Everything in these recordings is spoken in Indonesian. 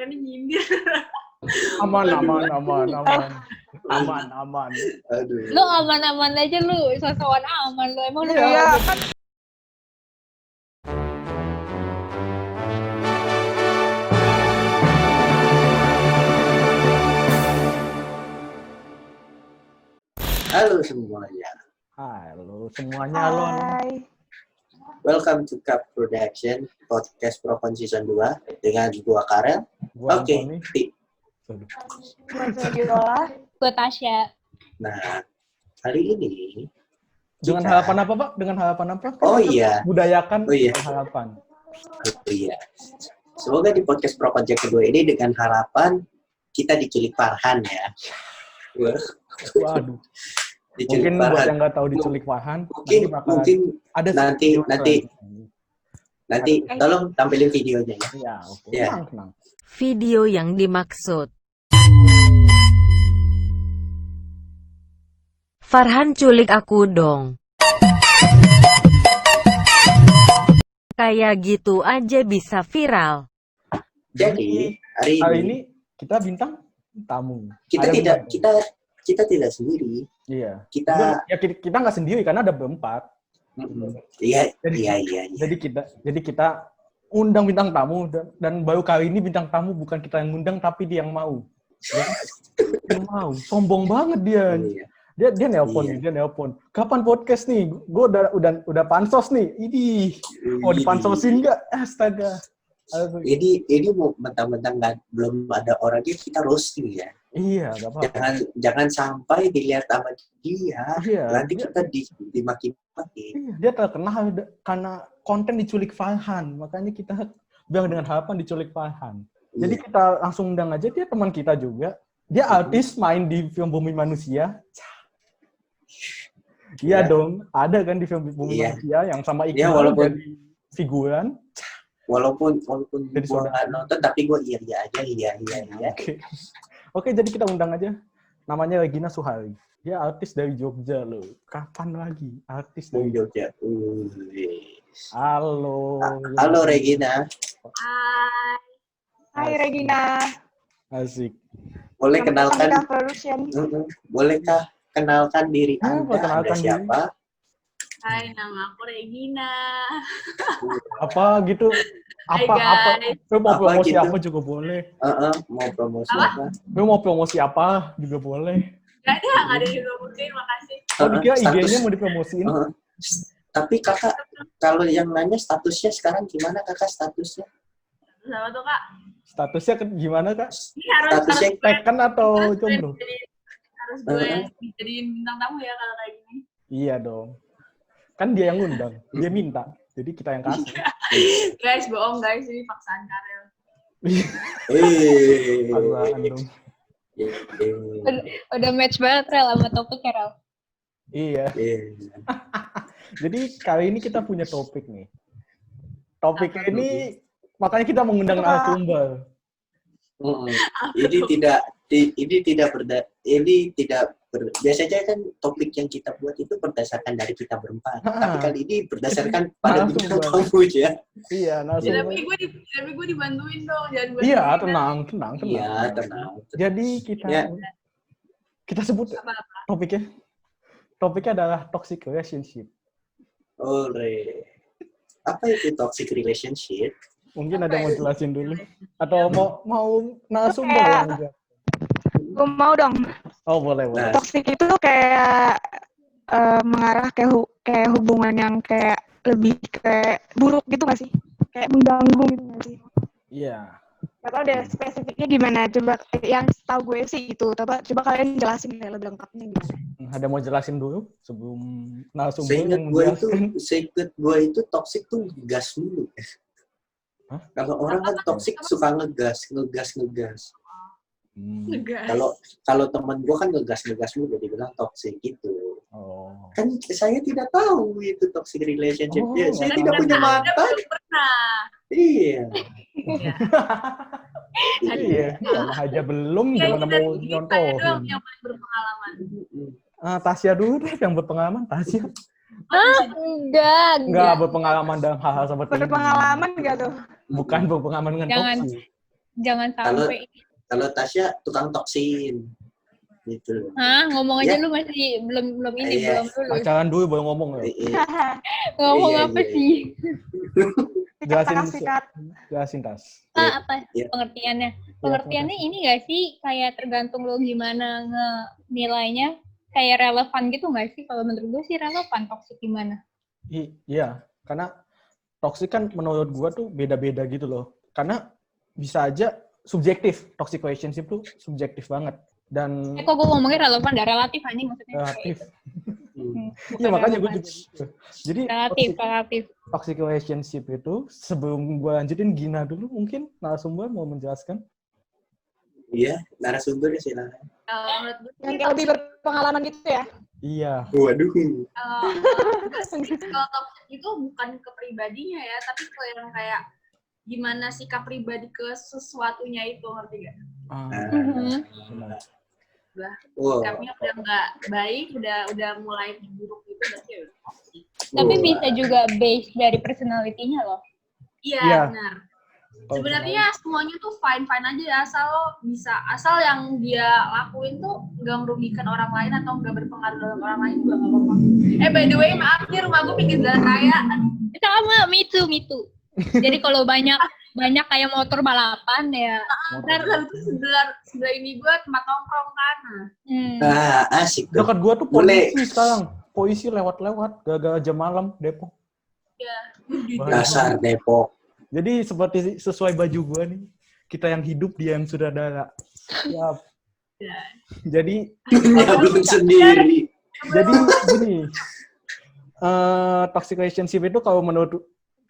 kan nyindir. Aman. Aduh. Lu aman-aman aja lu, sosokan aman lu. Emang lu Iya. kan Halo semuanya. Halo semuanya, Lon. Welcome to Cup Production Podcast Propon Season 2 dengan gua Karel. Gua Oke. Anthony. gue Tasya. Nah, hari ini Dengan kita- harapan apa, Pak? Dengan harapan apa? Oh iya. Budayakan Oh iya. dengan harapan. Iya. Semoga di podcast Propon yang kedua ini dengan harapan kita diculik Farhan ya. Waduh. Diculik Mungkin buat Farhan. yang nggak tahu diculik Farhan, Mungkin ada nanti video tolong tampilin videonya ya. Ya, oke. Ya. Tenang. Video yang dimaksud Farhan culik aku dong. Kayak gitu aja bisa viral. Jadi Hari hari ini ini kita bintang tamu. kita Ada tidak bintang. kita tidak sendiri. Iya. Kita Kita nggak sendiri karena ada berempat. iya. Jadi kita undang bintang tamu dan baru kali ini bintang tamu bukan kita yang undang tapi dia yang mau. Ya? Dia mau. Sombong banget dia. Iya. Dia nelpon nih, dia nelpon. Kapan podcast nih? Gue udah pansos nih. Ini mau dipansosin nggak? Astaga. Aduh. Ini mau mentang-mentang belum ada orangnya kita roasting ya. Iya, nggak apa-apa. Jangan sampai dilihat sama dia. Iya. Nanti kita dimaki-maki. Iya, dia terkenal karena konten diculik Farhan. Makanya kita bilang dengan harapan diculik Farhan. Jadi Iya. kita langsung undang aja, dia teman kita juga. Dia artis main di film Bumi Manusia. Iya Ya. dong, ada kan di film Bumi Iya. Manusia yang sama Ya, Iqbal walaupun- jadi figuran. Walaupun Jadi gue nggak nonton, tapi gue iya aja. Oke, jadi kita undang aja. Namanya Regina Suhari. Dia artis dari Jogja loh. Kapan lagi artis dari Jogja? Jogja. Halo. Halo Regina. Hai Regina. Asik. Boleh kenalkan? Production. Bolehkah kenalkan diri Anda? perkenalkan Anda diri. siapa? Hai, nama aku Regina. Apa gitu? Hai, Apa? guys. Lu mau Apa promosi gitu? apa juga boleh. Mau promosi Apa? apa? Lu mau promosi apa juga boleh. Gak ada yang ngomongin, makasih. Oh, dikira Status. IG-nya mau dipromosiin. Tapi kakak, kalau yang nanya statusnya sekarang gimana kakak statusnya? Sama tuh Kak. Statusnya gimana, Kak? Ini harus Statusnya gue- Tekan atau harus gue jomblo? harus gue dijadiin bintang tamu ya kalau kayak gini. Iya dong. Kan dia yang ngundang, dia minta. Jadi kita yang kasih. Guys, bohong guys, ini paksaan Karel. Apaan dong. Udah match banget Rel sama topik ya Rel. Iya. Jadi kali ini kita punya topik nih. Topiknya ini makanya kita mengundang narasumber. Biasanya kan topik yang kita buat itu berdasarkan dari kita berempat. Tapi kali ini berdasarkan pada bintang tamu ya. Iya, narasumber. Tapi gue dibantuin dong, jangan bantuin. Iya, tenang. Iya, tenang. Jadi kita sebut Apa-apa. topiknya. Topiknya adalah toxic relationship. Ore. Apa itu toxic relationship? Mungkin ada yang mau jelasin dulu atau mau narasumber Kayak- yang juga. Gue mau dong. Oh, boleh. Nah. Toxic itu kayak mengarah kayak hubungan yang kayak lebih kayak buruk gitu nggak sih? Kayak mengganggu gitu nggak sih? Iya. Gak tau deh spesifiknya gimana. Coba yang tahu gue sih itu. Coba kalian jelasin deh lebih lengkapnya gimana. Ada mau jelasin dulu sebelum narasumber Seingat yang gue menjelaskan. itu toxic tuh gas mulu. Hah? Kalau orang kan toxic suka ngegas. Ngegas. Kalau teman gue kan ngegas mulu, dibilang toxic gitu. Oh. Kan saya tidak tahu itu toxic relationship. Oh, Ya, saya nggak tidak tahu. punya mata. Belum pernah. Iya. Iya, malah aja belum Ya, gimana mau kita doang nyontohin. yang paling berpengalaman. Tasya dulu deh yang berpengalaman, Tasya. Enggak. Enggak berpengalaman dalam hal-hal seperti ini. Berpengalaman gak tuh? Bukan berpengalaman dengan Jangan. toxic. Jangan Kalau- sampai. Kalau Tasya tukang toksin. Gitu. Hah, ngomong aja Ya. lu masih belum ini, Iya. belum lulus. Pacaran dulu baru ngomong ya. Ngomong Iya, apa iya, sih? Jelasin, Sikat. jelasin Tas. Apa Iya. pengertiannya? Pengertiannya ini gak sih kayak tergantung lo gimana nilainya, kayak relevan gitu gak sih? Kalau menurut gue sih relevan, toxic gimana? Iya, karena toxic kan menurut gua tuh beda-beda gitu loh. Karena bisa aja subjektif, toxic relationship tuh subjektif banget dan Kok gue ngomongnya relevan, gak relatif anjing maksudnya. relatif. Hmm. Iya makanya gue relevan. juga gitu. Jadi Relatif. toxic relationship itu sebelum gua lanjutin Gina dulu mungkin narasumber mau menjelaskan. Iya, narasumbernya silakan. Menurut gue Yang sih, kayak lebih berpengalaman gitu ya. Iya. Waduh. kalau toxic itu bukan ke pribadinya ya, tapi ke yang kayak gimana sikap pribadi ke sesuatunya itu, ngerti gak? Mhm. Benar. Wow. Sikapnya udah nggak baik, udah mulai buruk gitu, berarti ya udah toxic. Tapi bisa juga base dari personality-nya loh. Iya, Iya. benar. Kalau Sebenarnya semuanya tuh fine-fine aja ya, asal yang dia lakuin tuh nggak merugikan orang lain atau nggak berpengaruh dalam orang lain juga nggak apa-apa. By the way, maaf nih rumah gue pinggir jalan raya. Sama, me too. Jadi kalau banyak kayak motor balapan ya. Ntar itu sebelah ini gue tempat nongkrong kan. Asik tuh. dekat gua tuh Boleh. polisi sekarang. Polisi lewat-lewat gara-gara jam malam Depok. Bahaya. Dasar Depok. Jadi seperti sesuai baju gua nih. Kita yang hidup, dia yang sudahara. Siap. Ya. Jadi Belum sendiri. gini. Toxic relationship itu kalau menurut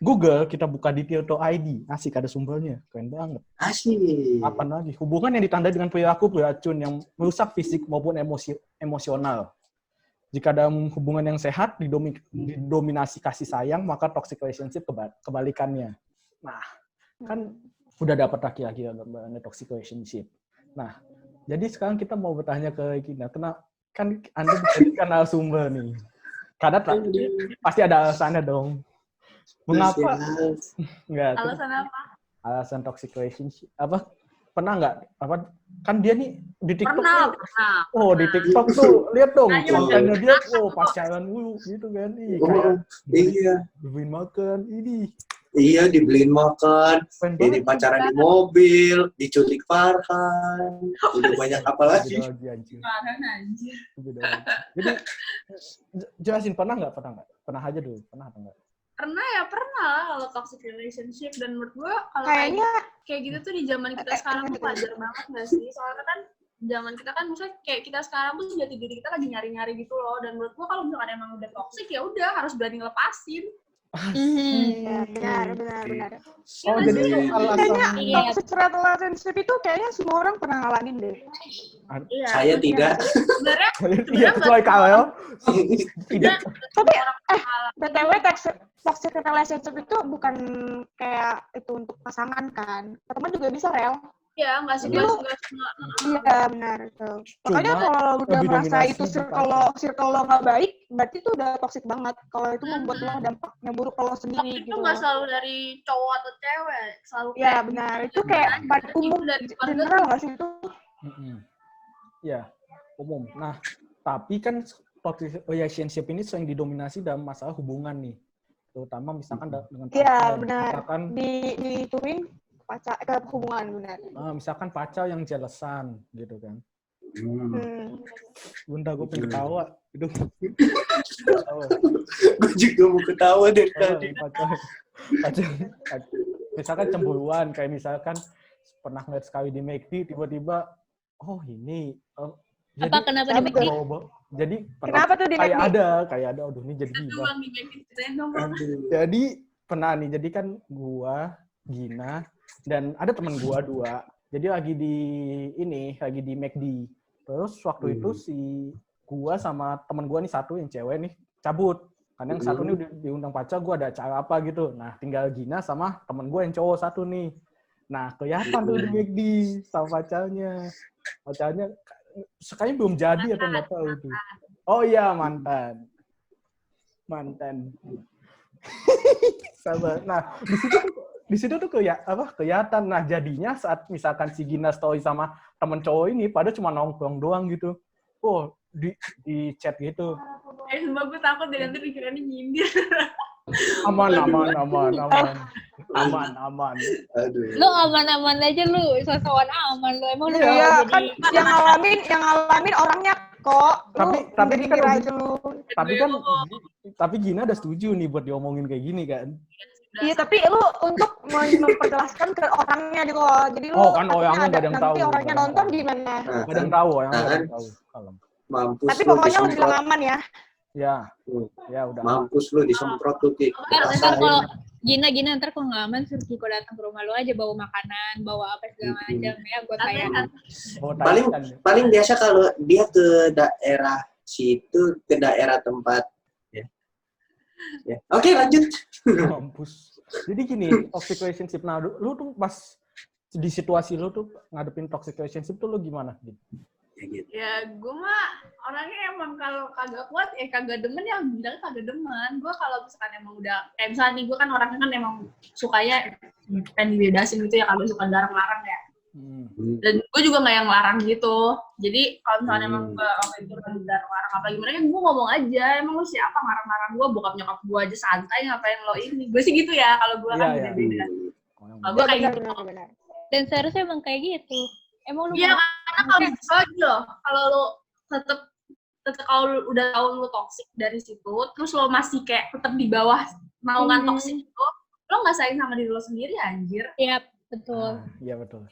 Google kita buka di Tirto.id, asik ada sumbernya, keren banget. Asik. Apa lagi? Hubungan yang ditandai dengan perilaku beracun yang merusak fisik maupun emosional. Jika dalam hubungan yang sehat didominasi kasih sayang, maka toxic relationship kebalikannya. Nah, kan udah dapat laki-laki yang toxic relationship. Nah, jadi sekarang kita mau bertanya ke Gina, kan Anda dijadikan narasumber nih. Karena pasti ada alasannya dong. Mengapa? Enggak. Alasan apa? Alasan toxic relationship. Apa? Pernah nggak? Apa? Kan dia nih di TikTok. Pernah. Oh, di TikTok tuh lihat dong Tanya, kontennya dia. Oh, pacaran dulu gitu kan. Kayak Iya. dibeliin makan ini. Iya, dibeliin makan, Keren ini banget. pacaran di mobil, diculik Farhan, udah banyak apa lagi? Beda lagi, anjir. Parah anjir. Beda lagi. Jadi jelasin pernah nggak? Pernah aja dulu. Pernah atau nggak? Pernah kalau toxic relationship, dan menurut gue kalau Kayaknya kayak gitu tuh di zaman kita sekarang tuh wajar banget nggak sih? Soalnya kan zaman kita kan misalnya kayak kita sekarang tuh jati diri kita lagi nyari-nyari gitu loh, dan menurut gue kalau misalkan emang udah toxic ya udah harus berani ngelepasin. iya, benar. Oh, Iya jadi nggak itu sih? alasan. Iya. Toxic relationship itu kayaknya semua orang pernah ngalamin deh. Iya. Saya tidak. Sebenarnya Iya, sesuai Karel. Tidak. Tapi malah BTW toxic relationship itu bukan kayak itu untuk pasangan kan. Teman juga bisa, Rel. ya nggak sih Jadi lu- nggak semua. Iya, benar itu. Makanya Cuma kalau lu udah lebih merasa dominasi itu di circle lo nggak baik, berarti itu udah toxic banget. Kalau itu membuat lo dampaknya buruk kalau sendiri Toxic gitu. itu nggak selalu dari cowok atau cewek, selalu Iya, kayak benar. Itu kayak pada umum dari keluarga general nggak sih itu? Iya, umum. Nah, tapi kan toxic relationship ini sering didominasi dalam masalah hubungan nih. Terutama misalkan dengan Iya, pacar. benar. Misalkan Dituin ke hubungan, benar. misalkan pacar yang jealousan gitu kan. Bunda gue pengen ketawa. Itu ketawa. Gue juga mau ketawa dari tadi. Pacar. Misalkan cemburuan, kayak misalkan pernah ngeliat sekali di McD, tiba-tiba, oh ini. Apa kenapa di McD? Jadi Kenapa tuh di kayak McD? ada, aduh ini jadi itu gibah. bang ceritain dong. Jadi pernah nih, jadi kan gua, Gina, dan ada teman gua 2. Jadi lagi di McD. Terus waktu itu si gua sama teman gua nih satu yang cewek nih cabut. Karena yang satu nih udah diundang pacar, gua ada acara apa gitu. Nah, tinggal Gina sama teman gua yang cowok satu nih. Nah, kelihatan tuh di McD sama pacarnya. Pacarnya sekali belum jadi atau nggak tahu itu. Oh iya, mantan. Sabar. Nah, di situ di situ tuh kelihatan. Nah, jadinya saat misalkan si Gina story sama temen cowok ini pada cuma nongkrong doang gitu. Oh, di chat gitu. Sumpah gue takut deh nanti pikirannya nyindir. Aman. Aduh. Lu aman-aman aja lu, sosokan aman lu. Emang lu Iya. mau Iya jadi kan yang ngalamin orangnya kok. Tapi Tapi kan aja lu. tapi Gina udah setuju nih buat diomongin kayak gini kan. Iya, tapi lu untuk memperjelaskan ke orangnya gitu loh. Jadi lu Kan orangnya nggak ada yang tahu. nanti orangnya nonton gimana? Nggak ada yang tahu, orangnya nggak ada yang tahu. Kalem. Mampus Tapi lu pokoknya lu bilang disemprot. aman ya. Ya udah. Mampus lu disemprot tuh, Ki. ntar kalau Gina ntar kalau nggak aman suruh Kiko datang ke rumah lu aja bawa makanan, bawa apa segala macam ya gue tanya. Paling biasa kalau dia ke daerah situ, ke daerah tempat ya. Oke, lanjut. Mampus. Jadi gini, toxic relationship. Nah, lu tuh pas di situasi lu tuh ngadepin toxic relationship tuh lu gimana gitu? Ya gitu. Ya gue mah orangnya emang kalau kagak kuat kagak demen ya bilang kagak demen. Gue kalau misalkan emang udah kayak misalnya nih gue kan orangnya kan emang sukanya pengen dibedasin gitu ya, kagak suka larang-larang ya. Dan gue juga nggak yang larang gitu. Jadi kalau misalnya emang gue waktu itu kan larang apa gimana kan gue ngomong aja, emang lu siapa ngarang-ngarang gue, bokap nyokap gue aja santai ngapain lo ini. Gue sih gitu ya kalau gue kan Iya. beda-beda. Kalau gue kayak gitu. Benar. Dan seharusnya emang kayak gitu. Emang lu Iya, karena kalau bisa loh, kalau lu tetap kalau lu udah tahu lu toksik dari situ, terus lo masih kayak tetap di bawah naungan toksik itu, lo nggak sayang sama diri lo sendiri, anjir. Iya, betul. Iya betul.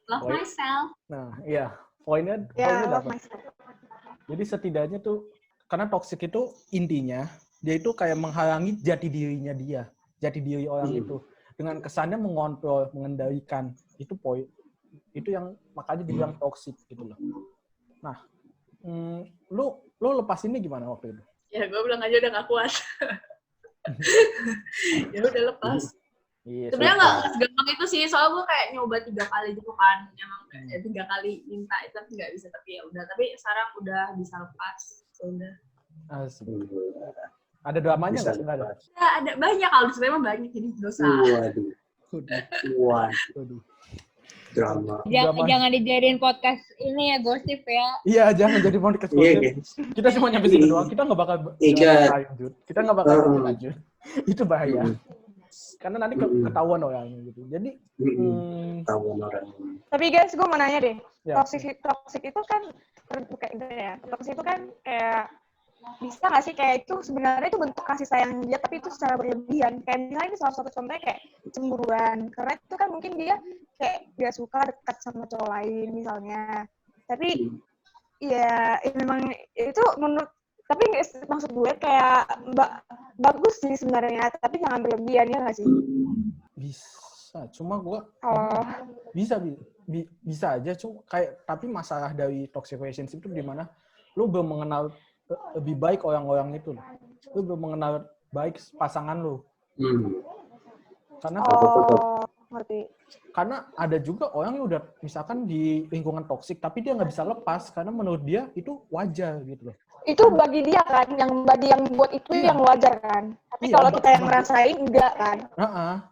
Love myself. Nah, iya. Poinnya Ya, love dapat. myself. Jadi setidaknya tuh karena toksik itu intinya dia itu kayak menghalangi jati dirinya dia, jati diri orang itu dengan kesannya mengontrol, mengendalikan. Itu poin. Itu yang makanya dibilang toksik gitu loh. Nah, lu lepas ini gimana waktu itu? Ya gue bilang aja udah gak kuat. Ya udah lepas. Iya. Sebenarnya nggak gampang itu sih, soalnya gue kayak nyoba 3 kali gitu kan, emang ya 3 kali minta itu tapi nggak bisa, tapi ya udah, tapi sekarang udah bisa lepas, udah. Asik. Ada dramanya nggak? Nggak ada. Ya, ada banyak, kalau sebenarnya mah banyak, jadi dosa. Waduh. Drama. Jangan dijadiin podcast ini ya, gosip ya. Iya, jangan jadi podcast. Iya, Kita cuma nyampe sini doang. Kita nggak bakal lanjut. Kita nggak bakal lanjut. Itu bahaya. Karena nanti ketahuan orangnya gitu. Jadi Ketahuan orang. Tapi guys, gue mau nanya deh. Ya. Toxic itu kan kayak gitu ya. Toxic itu kan kayak bisa nggak sih kayak itu sebenarnya itu bentuk kasih sayang dia, tapi itu secara berlebihan. Kayak misalnya ini salah satu contohnya kayak cemburuan. Karena itu kan mungkin dia kayak dia suka dekat sama cowok lain misalnya. Tapi ya memang itu menurut, tapi maksud gue kayak bagus sih sebenarnya, tapi jangan berlebihan ya nggak sih? bisa. Cuma gue Oh. bisa aja. Cuma kayak tapi masalah dari toxic relationship itu di mana lu belum mengenal lebih baik orang-orang itu. Lu belum mengenal baik pasangan lu. Karena Ngerti. karena ada juga orang yang udah misalkan di lingkungan toksik tapi dia nggak bisa lepas karena menurut dia itu wajar gitu loh. Itu bagi dia kan, bagi yang buat itu yang wajar kan. Tapi Iya, kalau kita yang ngerasain enggak kan.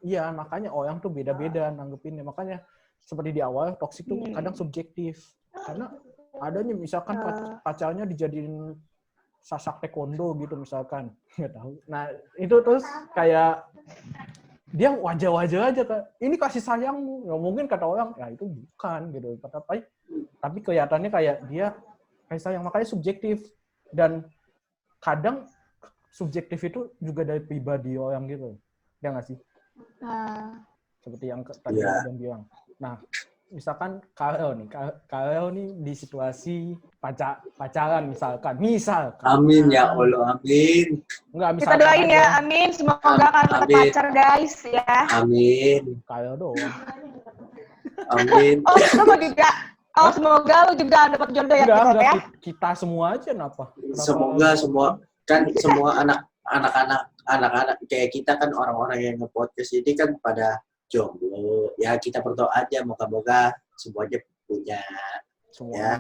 Iya, makanya orang tuh beda-beda nanggepinnya. Makanya seperti di awal toksik tuh kadang subjektif. Karena adanya misalkan pacarnya dijadiin sasak taekwondo gitu misalkan. Nggak tahu. Nah, itu terus kayak dia wajar-wajar aja kan. Ini kasih sayangmu. Ya, mungkin kata orang, ya itu bukan gitu. Tapi kelihatannya kayak dia kasih sayang, makanya subjektif. Dan kadang subjektif itu juga dari pribadi orang gitu. Ya nggak sih? Seperti yang tadi Adam bilang. Nah, misalkan Karel nih di situasi pacaran misalkan. Amin ya Allah, amin. Enggak, Kita doain ya, amin. Semoga akan dapat pacar guys ya. Amin. Karel doang. Amin. Semoga lu juga dapat jodoh ya kita ya. Kita semua aja kenapa? Semoga semua anak-anak kayak kita kan orang-orang yang nge-podcast ini kan pada jomblo. Ya kita berdoa aja moga-moga semuanya punya. Semuanya.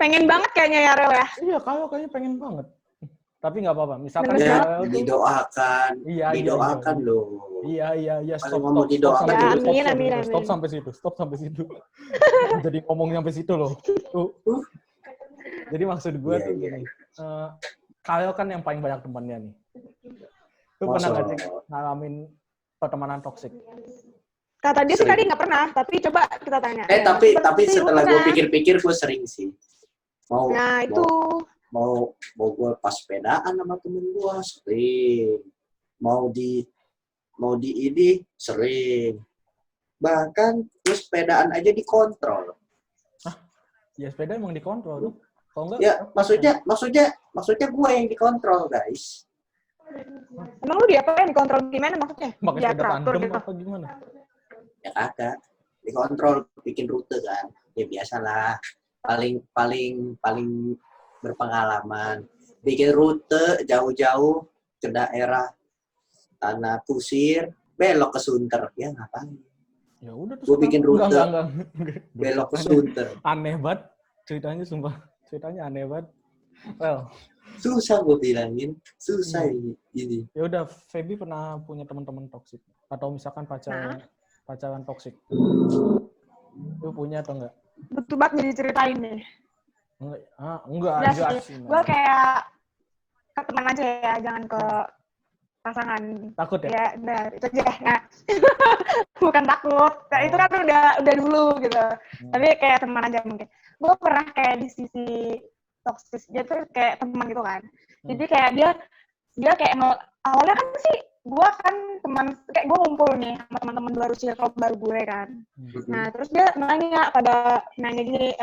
Pengen banget kayaknya ya Rel ya. Iya, kalau kayaknya pengen banget. Tapi nggak apa-apa. Misalkan Bener. Ya, Karel tuh, didoakan. iya, Didoakan loh. Iya. Paling Stop ngomong didoakan sampai Ya, situ. amin, amin, Stop amin. sampai situ. Stop sampai situ. Jadi ngomong sampai situ loh. Tuh. Jadi maksud gue Iya, tuh iya. gini. Karel kan yang paling banyak temannya nih. Lu pernah nggak sih ngalamin pertemanan toksik? Kata dia sih Sering. tadi nggak pernah, tapi coba kita tanya. Tapi Seperti setelah gue pernah. pikir-pikir gue sering sih. Nah, itu. Mau gue pas sepedaan sama temen gue sering. Mau di ini sering. Bahkan gue sepedaan aja dikontrol. Ya sepeda emang dikontrol tuh. Kalau enggak, Ya maksudnya gue yang dikontrol guys. Emang lu diapain? Dikontrol gimana maksudnya? pakai Ya, sepeda teratur tandem gitu. apa gimana? Ya kagak dikontrol bikin rute kan. Ya biasalah. Paling berpengalaman bikin rute jauh-jauh ke daerah Tanah Kusir belok ke Sunter ya ngapain Ya udah terus. Gua bikin rute. Enggak. belok ke Sunter Aneh banget ceritanya, sumpah. Ceritanya aneh banget. Well, susah gue bilangin susah ini ya udah, Feby pernah punya teman-teman toksik atau misalkan pacaran toksik? Lu punya atau enggak? Betul banget jadi ceritain nih. Enggak Ya aja sih, sih. gue kayak ke teman aja ya, jangan ke pasangan. Takut ya? Ya, benar. Itu aja. Nah, bukan takut. Nah, itu kan udah dulu gitu. Tapi kayak teman aja mungkin. Gue pernah kayak di sisi toksis, dia tuh kayak teman gitu kan. Jadi kayak dia kayak awalnya kan sih gue kan teman, kayak gue ngumpul nih sama teman-teman baru, circle baru gue kan. Nah, terus dia nanya gini,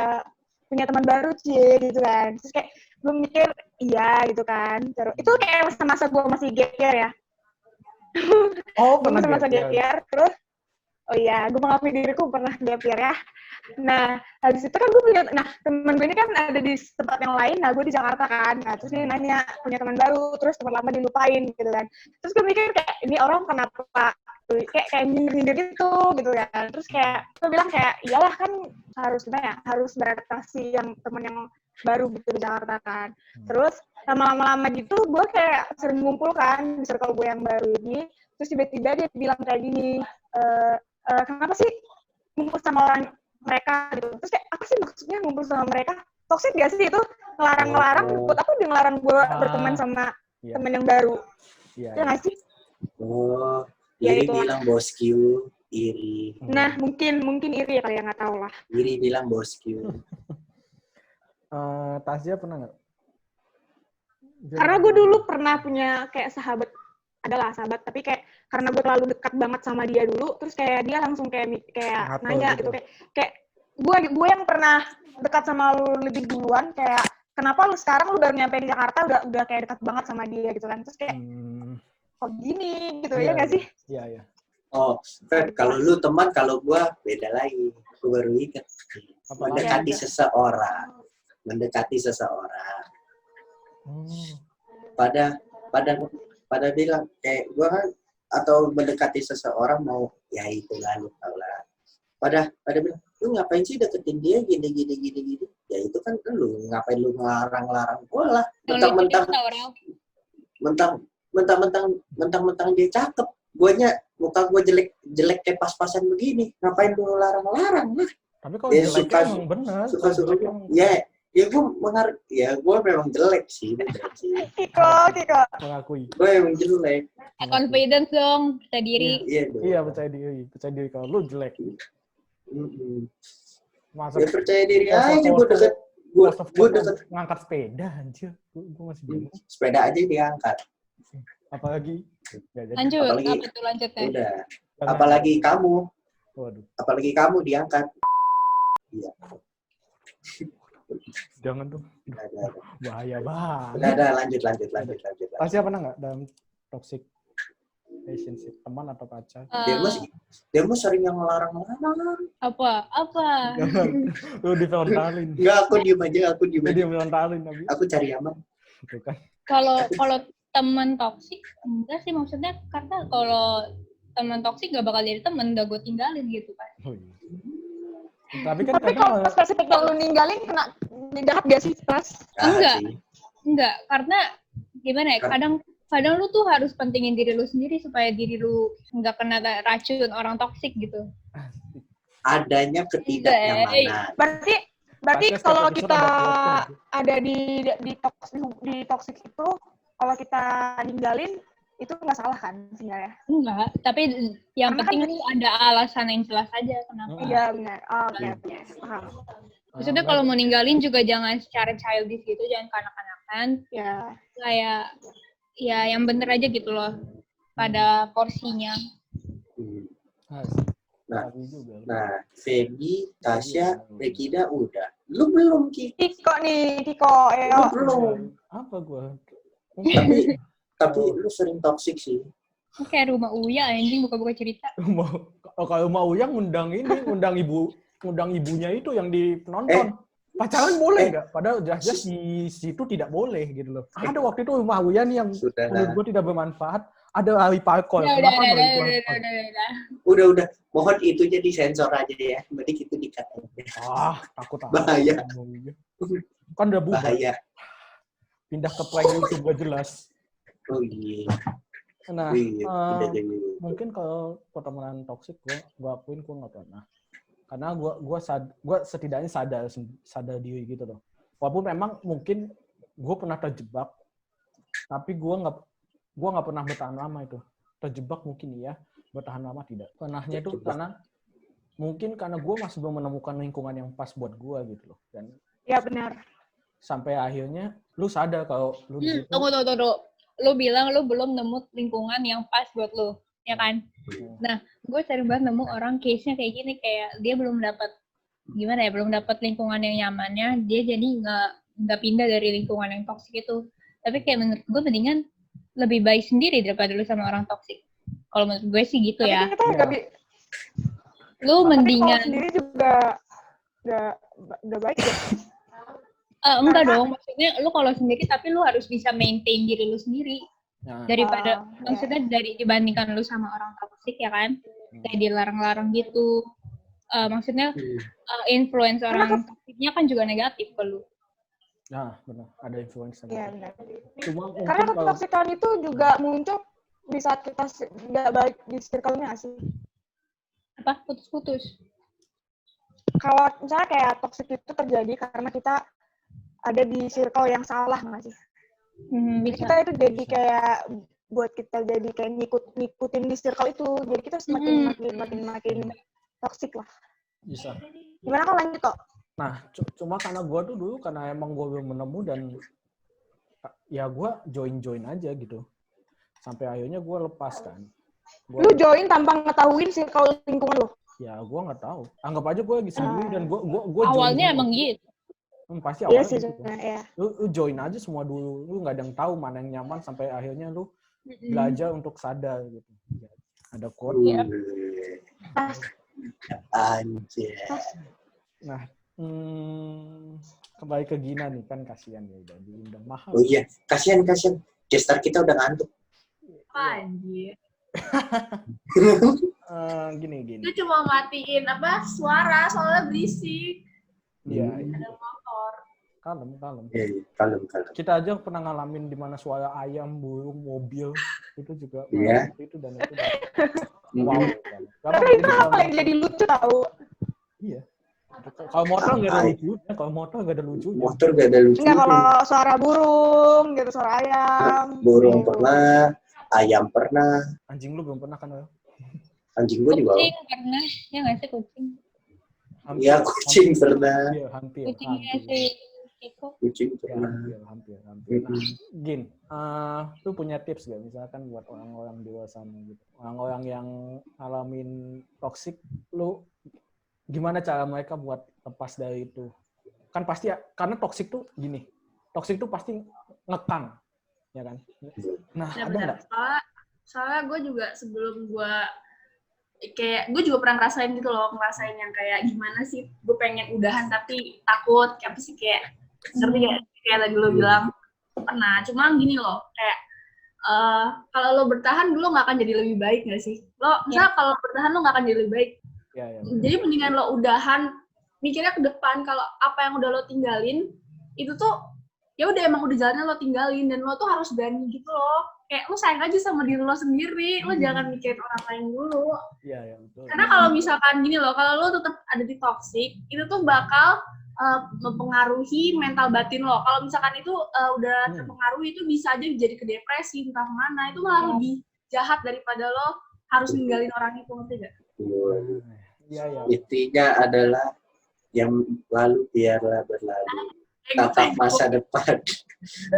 punya teman baru cie gitu kan. Terus kayak gue mikir iya gitu kan. Terus itu kayak masa-masa gue masih gap year ya. Oh, Gue pernah masa-masa gap gap year. Terus oh iya, gue mengakui diriku pernah gap year ya. Nah, habis itu kan gue punya, teman gue ini kan ada di tempat yang lain, nah gue di Jakarta kan. Nah, terus dia nanya, punya teman baru, terus teman lama dilupain gitu kan. Terus gue mikir kayak, ini orang kenapa kayak nyindir gitu kan. Terus kayak, gue bilang kayak, iyalah kan harus beradaptasi yang teman yang baru gitu di Jakarta kan. Terus lama-lama gitu, gue kayak sering ngumpul kan, di circle gue yang baru ini. Terus tiba-tiba dia bilang kayak gini, kenapa sih ngumpul sama orang mereka gitu. Terus kayak apa sih maksudnya ngumpul sama mereka? Toxic gak sih itu? Ngelarang-ngelarang, buat aku dia ngelarang gue berteman sama temen yang baru. Iya. Ya nggak sih? oh Ya, iri itu. bilang bosku iri Nah, mungkin iri ya kali ya, nggak tahu lah. iri bilang bosku Tasya pernah nggak? Karena gue dulu pernah punya kayak sahabat, adalah sahabat, tapi kayak karena gue terlalu dekat banget sama dia dulu, terus kayak dia langsung kayak Ngatur nanya gitu. gitu, kayak gue yang pernah dekat sama lu lebih duluan, kayak kenapa lu sekarang lu baru nyampe di Jakarta udah kayak dekat banget sama dia gitu kan. Terus kayak kok gini gitu, ya nggak sih? Iya. oh Feb, kalau lu teman kalau gue beda lagi gue baru ingat mendekati seseorang pada bilang kayak gue kan atau mendekati seseorang mau ya itu lah lu tau lah pada bilang lu ngapain sih deketin dia gini ya itu kan lu ngapain lu ngelarang gue lah mentang-mentang dia cakep guanya muka gue jelek kayak pas-pasan begini ngapain lu larang-larang lah tapi kalau jeleknya emang benar ya gue gue memang jelek sih Kiko mengakui gue emang jelek Confidence dong, percaya diri. iya percaya diri kalau lu jelek. Masa ya percaya diri aja gue deket ngangkat sepeda anjir, gue masih bingung. Sepeda aja diangkat Apalagi Lanjut, apalagi, apa tuh lanjutnya? udah apalagi kamu diangkat. Iya. Jangan tuh. Bahaya banget. Udah lanjut. Tasya pernah nggak dalam toxic relationship, teman atau pacar? Dia mah sering yang ngelarang-larang. Apa? Jangan. Lu difrontalin. Enggak, aku diem aja. Dia frontalin tapi. Aku cari aman. Tuh kan. Kalau teman toksik enggak sih, maksudnya karena kalau teman toksik gak bakal jadi teman, udah gue tinggalin gitu kan. Oh, iya. Tapi kan Tapi kalau spesifik kalau lu ninggalin kena jahat gak sih pas? Enggak, karena gimana ya, kadang lu tuh harus pentingin diri lu sendiri supaya diri lu nggak kena racun orang toksik gitu. Adanya ketidaknyamanan. Berarti Pasti setiap kalau episode kita ada plotnya. ada di toxic itu, kalau kita ninggalin itu nggak salah kan sebenarnya? Enggak, tapi yang Karena penting lu ada alasan yang jelas aja kenapa. Iya benar. Oke, paham. Maksudnya kalau mau ninggalin juga jangan secara childish gitu, jangan kanak-kanakan. Ya. Kayak ya yang bener aja gitu loh pada porsinya. Nah, Feby, Tasya, Regina udah. Lu belum, Ki. Kiko. Lu belum. Apa gua? Tapi lu sering toksik sih. Kayak rumah Uya anjing buka-buka cerita. Kalau mau Uyang ngundang ibunya itu yang di penonton. Pacaran boleh nggak? Padahal jelas-jelas di situ tidak boleh gitu loh. Ada waktu itu rumah Uya nih yang menurut gue tidak bermanfaat. Ada ahli parkour. Udah. Mohon itu jadi sensor aja ya. Mending itu di-cut aja. Takut. Bahaya. Kan udah bubar. Bahaya. Pindah ke prank YouTube gak jelas. Oh iya. Nah, mungkin kalau pertemanan toksik gue akuin gue nggak pernah. Karena gue setidaknya sadar diri gitu loh. Walaupun memang mungkin gue pernah terjebak, tapi gue nggak pernah bertahan lama itu. Terjebak mungkin iya, bertahan lama tidak. Pernahnya itu karena gue masih belum menemukan lingkungan yang pas buat gue gitu loh. Dan ya benar. Sampai akhirnya lu sadar kalau lu di situ. Tunggu. Lu bilang lu belum nemu lingkungan yang pas buat lu, ya kan? Nah, gue sering banget nemu orang case-nya kayak gini, kayak dia belum dapat lingkungan yang nyamannya, dia jadi nggak pindah dari lingkungan yang toksik itu. Tapi kayak menurut gue mendingan lebih baik sendiri daripada lu sama orang toksik. Kalau menurut gue sih gitu ya. Lu mendingan. Kalau sendiri juga udah baik ya. Enggak dong, maksudnya lu kalau sendiri tapi lu harus bisa maintain diri lu sendiri. Daripada maksudnya dibandingkan lu sama orang toksik ya kan, kayak dilarang-larang gitu. Maksudnya influence orang toksiknya kan juga negatif ke lu. Nah, benar, ada influence. Iya benar. Cuma Karena ketoksikan itu juga muncul di saat kita nggak baik di circle-nya sih. Apa? Putus-putus. Kalau misalnya kayak toksik itu terjadi karena kita ada di circle yang salah nggak sih? Jadi kita itu jadi kayak buat kita jadi kayak ngikutin di circle itu, jadi kita makin toksik lah. Bisa. Gimana kalau lanjut kok? Nah, cuma karena gue tuh dulu karena emang gue belum menemu dan ya gue join aja gitu. Sampai akhirnya gue lepas kan. Lu join tanpa ngetahuin circle lingkungan lu? Ya gue nggak tahu. Anggap aja gue lagi sendiri dan gue awalnya join emang gitu. Pasti awalnya sih, gitu. Ya. Lu join aja semua dulu. Lu nggak ada yang tahu mana yang nyaman sampai akhirnya lu belajar untuk sadar gitu. Ada quote. Anjir. Nah, kembali ke Gina nih kan kasihan ya udah diundang mahal. Oh iya, kasihan. Gestar kita udah ngantuk. Anjir. Gini. Itu cuma matiin suara soalnya berisik. Iya. Ada motor. Kalem. Iya, kalem. Kita aja pernah ngalamin di mana suara ayam, burung, mobil itu juga. Iya. Itu dan itu. Wow. Tapi itu paling jadi lucu tahu. Iya. Kalau motor nggak ada lucunya. Motor nggak ada lucunya. Enggak, kalau suara burung gitu, suara ayam. Burung pernah, ayam pernah. Anjing lu belum pernah kan? Anjing gue juga. Kucing pernah, ya nggak sih kucing? Iya, kucing pernah. Hampir. Kucingnya si Kiko. Kucing pernah. Hampir. Nah, Gin, lu punya tips gak misalkan buat orang-orang di luar sana gitu, orang-orang yang ngalamin toksik, lu gimana cara mereka buat lepas dari itu? Kan pasti karena toksik tuh gini, toksik tuh pasti ngekang, ya kan? Nah, ada nggak? Soalnya gue juga sebelum gue pernah ngerasain gitu loh, ngerasain yang kayak gimana sih, gue pengen udahan tapi takut, kayak apa sih, kayak ngerti gak? Kayak tadi lo bilang pernah, cuma gini loh, kayak kalau lo bertahan lo nggak akan jadi lebih baik nggak sih? Lo misalnya kalau bertahan lo nggak akan jadi lebih baik. Ya. Jadi mendingan lo udahan, mikirnya ke depan, kalau apa yang udah lo tinggalin itu tuh ya udah emang udah jalannya lo tinggalin, dan lo tuh harus berani gitu loh. Kayak lo sayang aja sama diri lo sendiri, lo jangan mikirin orang lain dulu. Iya, betul. Karena kalau misalkan gini loh, kalau lo tetap ada di toxic, itu tuh bakal mempengaruhi mental batin lo. Kalau misalkan itu udah terpengaruh, itu bisa aja jadi ke depresi, entah kemana. Itu malah lebih jahat daripada lo harus ninggalin orang itu, ngerti gak? Iya. Intinya adalah yang lalu biarlah berlalu. Tatap masa depan.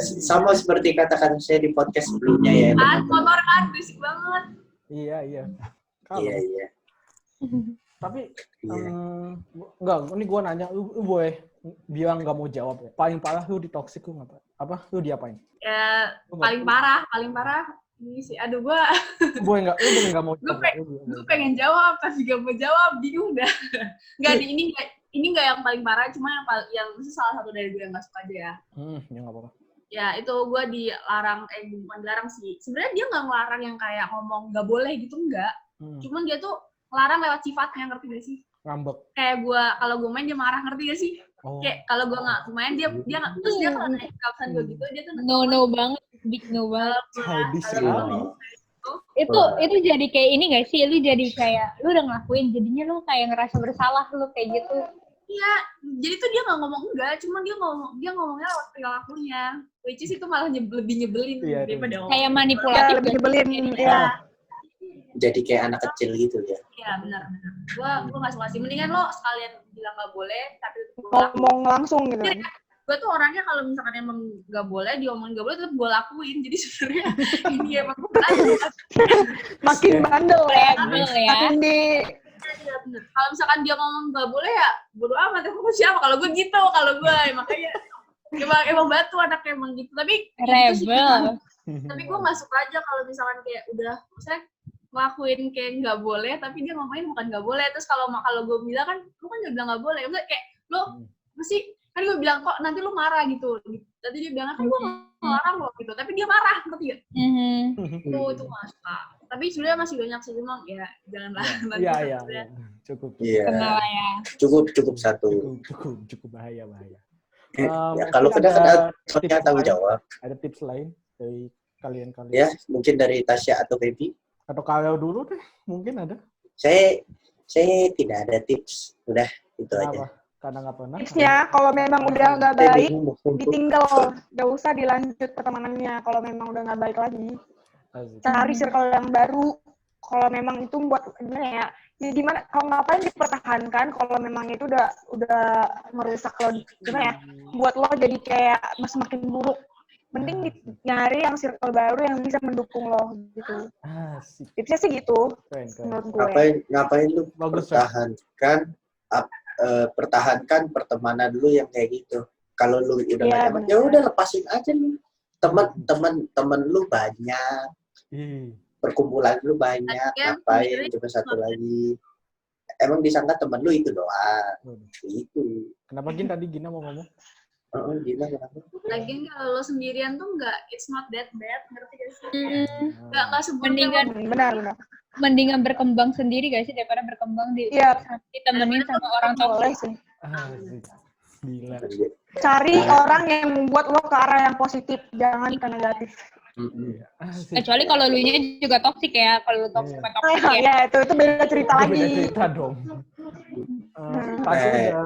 Sama seperti kata-kata saya di podcast sebelumnya ya. Kan motor kan berisik banget. Iya. Kalau Iya. tapi Iya. enggak, ini gue nanya, lu boleh bilang nggak mau jawab ya. Paling parah lu di toxic lu ngapa? Apa lu diapain? Ya Lu paling parah ini sih. Aduh, lu boleh nggak mau Gue jawab? gue pengen jawab tapi gak mau jawab, bingung dah. Enggak, ini nggak yang paling parah, cuma yang salah satu dari gue yang nggak suka aja ya. Ya nggak apa-apa. Ya itu gue dilarang, bukan dilarang sih. Sebenarnya dia nggak ngelarang yang kayak ngomong nggak boleh gitu, enggak. Cuman dia tuh ngelarang lewat sifatnya, ngerti gak sih? Ngambek. Kayak gue, kalau gue main dia marah, ngerti gak sih? Oh. Kayak kalau gue nggak main dia nggak, terus dia kalau naik kawasan gue gitu dia tuh No banget, big no banget. Sadis kalau sekali. Itu jadi kayak ini gak sih? Lu jadi kayak lu udah ngelakuin, jadinya lu kayak ngerasa bersalah lu kayak gitu. Iya, jadi tuh dia nggak ngomong enggak, cuma dia ngomongnya lewat perilakunya, which is itu malah lebih nyebelin daripada Kayak Ya, manipulatif. lebih nyebelin. Iya, Jadi kayak anak kecil gitu ya. iya benar. Gua nggak suka sih. Mendingan lo sekalian bilang nggak boleh, tapi Ngomong langsung gitu. gue tuh orangnya kalau misalkan emang nggak boleh, diomongin nggak boleh, tetap gue lakuin. Jadi sebenarnya ini emang Makin bandel ya. Rebel ya. Makin di Iya bener. Kalau misalkan dia ngomong nggak boleh ya bodo amat, aku siapa? Kalau gue gitu, makanya emang batu anaknya emang gitu. Tapi gitu sih, Rebel. tapi gue nggak suka aja kalau misalkan kayak udah misalnya ngelakuin kayak nggak boleh, tapi dia ngomongin bukan nggak boleh. Terus kalau gue bilang kan, lu kan juga bilang nggak boleh. Maksudnya kayak lo mesti kan gue bilang kok nanti lu marah gitu. Nanti dia bilang kan gue ngelarang lo gitu, tapi dia marah, ngerti gak? Itu nggak suka. Tapi sebenarnya masih banyak sih, memang ya janganlah. Iya. Cukup. Iya. Kenal ya. Cukup satu. Cukup bahaya. Ya, kalau kena soalnya tanggung jawab. Ada tips lain dari kalian? Ya, mungkin dari Tasya atau Baby. Atau kalau dulu deh, mungkin ada. Saya tidak ada tips. Udah, itu aja. Kenapa? Karena nggak pernah. tipsnya kalau memang udah nggak baik, ditinggal, gak usah dilanjut pertemanannya. Kalau memang udah nggak baik lagi, cari circle yang baru. Kalau memang itu buat gimana ya gimana? Kalau ngapain dipertahankan? Kalau memang itu udah merusak lo, gimana ya? Buat lo jadi kayak semakin buruk. Mending nyari yang circle baru yang bisa mendukung lo gitu. Asik. Tipsnya sih gitu. Keren. Menurut gue. Ngapain lu Bagus, pertahankan pertemanan lu yang kayak gitu. Kalau lu udah Iya, nggak nyaman, ya udah lepasin aja lu. Teman lu banyak, perkumpulan lu banyak, ngapain coba satu lagi. Emang disangka teman lu itu doang. Itu. Kenapa Gina mau ngomong? Gila kenapa? Lagian kalau lo sendirian tuh it's not that bad, ngerti gak sih? Nggak seburuk Benar. Mendingan berkembang sendiri gak sih daripada berkembang ditemenin sama orang Boleh toksik. sih. Asik. Gila. Cari orang yang membuat lo ke arah yang positif, jangan ke negatif. Asik. Kecuali kalau lu nya juga toksik ya, kalau lu toksik sama toksik ya. Ya, itu beda cerita Itu lagi. beda cerita dong.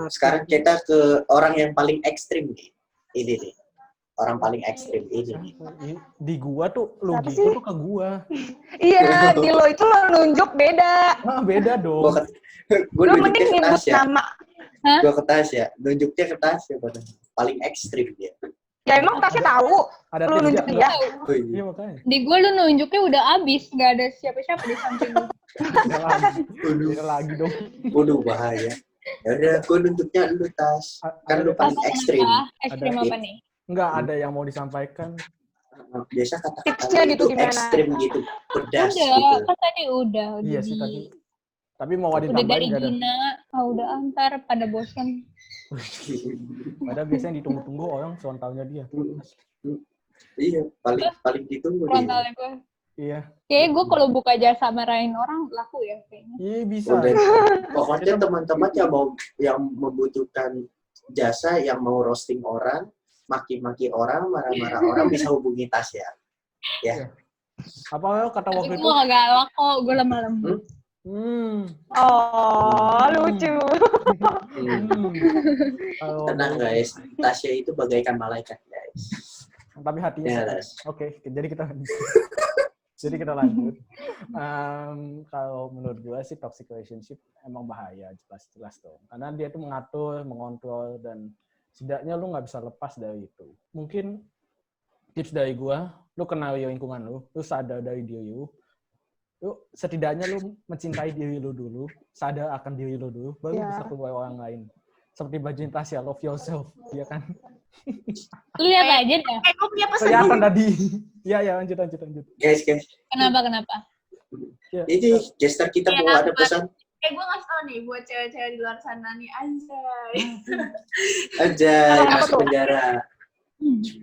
Sekarang kita ke orang yang paling ekstrim nih. Ini nih. Orang paling ekstrim ini nih. Di gua tuh lu Siapa gitu sih? tuh ke gua. Iya, di lo itu lo nunjuk beda. Beda dong. Gue Lo nunjuknya mending ke nyebut Tasya. nama. Gue ke Tasya. Nunjuknya ke Tasya. Paling ekstrim dia. Ya emang Tasya tahu. Ada Lo tips nunjuk nggak? dia. Oh, iya. Iya makanya. Di gue lu nunjuknya udah abis, gak ada siapa-siapa di samping lu. Beda lagi dong. Waduh, bahaya. Ya udah, gue nunjuknya lu Tas. Kan lu paling ekstrim. Ekstrim Ada. apa nih? Nggak ada yang mau disampaikan. Biasa kata-kata Tipsnya lu gitu itu gimana? ekstrim gitu. Pedas Udah, gitu. kan tadi udah. Iya sih tadi. Tapi mau Udah dari ditambahin nggak ada. Gina, udah antar pada bosan. Padahal biasanya ditunggu-tunggu orang frontalnya dia. Iya, paling ditunggu dia. Frontalnya gue. Iya. Kayaknya gue kalau buka jasa marahin orang laku ya kayaknya. Iya bisa. Udah. Pokoknya teman-teman yang membutuhkan jasa, yang mau roasting orang, maki-maki orang, marah-marah orang bisa hubungi Tasya. Ya. Apa kata Tapi waktu gue itu? gak galak kok, gue lemah lembut. Oh, lucu. Kalau Tenang guys, Tasya itu bagaikan malaikat guys. tapi hatinya Ya, sakit. Les. Oke, jadi kita lanjut. Kalau menurut gue sih toxic relationship emang bahaya, jelas dong. Karena dia tuh mengatur, mengontrol, dan setidaknya lu nggak bisa lepas dari itu. Mungkin tips dari gue, lu kenal lingkungan lu sadar dari diri lu, setidaknya lu mencintai diri lu dulu, sadar akan diri lu dulu, baru Ya. bisa keluar orang lain. Seperti baju Tasya, love yourself, iya kan? Lu lihat aja deh. Gue punya pesan. Kelihatan tadi. Iya, lanjut. Guys, Kenapa? Ya. ini gestar kita Iya, mau ada pesan gue ngasih tau nih buat cewek-cewek di luar sana nih, anjay. aja Apa masuk tuh? penjara.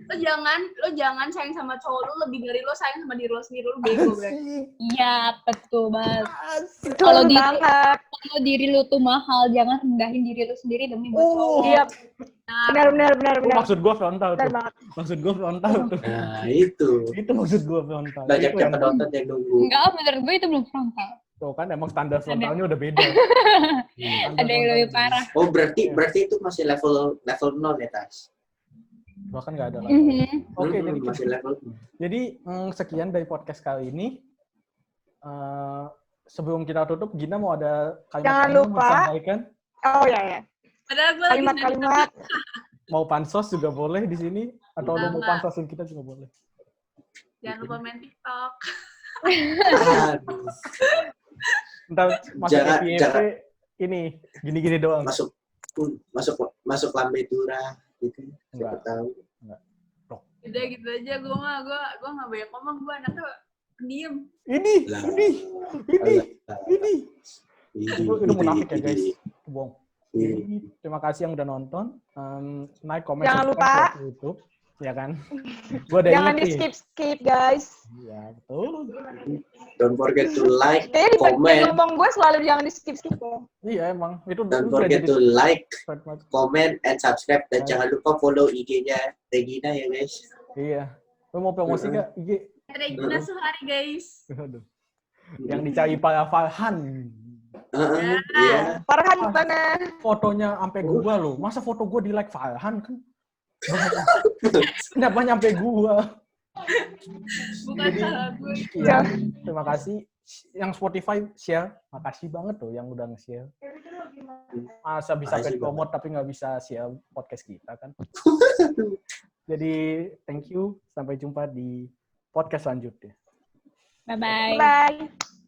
Lo jangan sayang sama cowok lu lebih dari lo sayang sama diri lo sendiri, lo bego berarti. Iya, betul banget. Betul Kalau di- banget. Kalau diri lu tuh mahal, jangan rendahin diri lu sendiri demi buat cowok. Iya, Nah, benar. Maksud gue frontal Benar tuh. banget. Maksud gue frontal tuh. Nah, itu. Itu maksud gue frontal. Banyak Itu yang penonton yang nunggu. Enggak, menurut gue itu belum frontal. Tuh kan emang standar frontalnya udah beda. Ada yang lebih parah. Oh, berarti itu masih level 0 ya, Tas? Bahkan nggak ada lagi. Mhm. Oke, jadi masih level. Jadi sekian dari podcast kali ini. Sebelum kita tutup, Gina mau ada kalimat Jangan yang mau lupa. disampaikan? Oh ya. padahal gue lagi Kalimat-kalimat. Mau pansos juga boleh di sini, atau lu mau Enggak. pansosin kita juga boleh. jangan lupa main TikTok. Aduh, Ntar masuk Jangan- FYP jangan. ini gini-gini doang. masuk lambe dura gitu. Siapa Enggak. tahu. Udah gitu aja, gue nggak banyak ngomong, gue anaknya pendiam. Ini. Itu munafik ya guys. Bohong. Jadi, terima kasih yang udah nonton. Like, comment, Jangan subscribe lupa. ke YouTube, ya kan? Gue udah Jangan inget di nih. skip guys. Ya betul. Don't forget to like, Kayaknya di comment, ngomong gue selalu jangan di skip ya. Iya emang itu don't udah forget jadi to like, trademark. comment, and subscribe. Dan jangan lupa follow IG-nya Regina ya guys. Iya. Lu mau promosi nggak IG? Regina Suhari guys. Aduh. Yang dicari para Farhan. Iya. Farhan gimana? Fotonya sampai gua loh. Masa foto gua di like Farhan kan? Kenapa nyampe gua? Bukan salah gue. Iya. Terima kasih. Yang Spotify share, makasih banget tuh yang udah nge-share. Masa bisa Makasih paid promote tapi nggak bisa share podcast kita kan? Jadi thank you. Sampai jumpa di podcast selanjutnya. Bye-bye. Bye.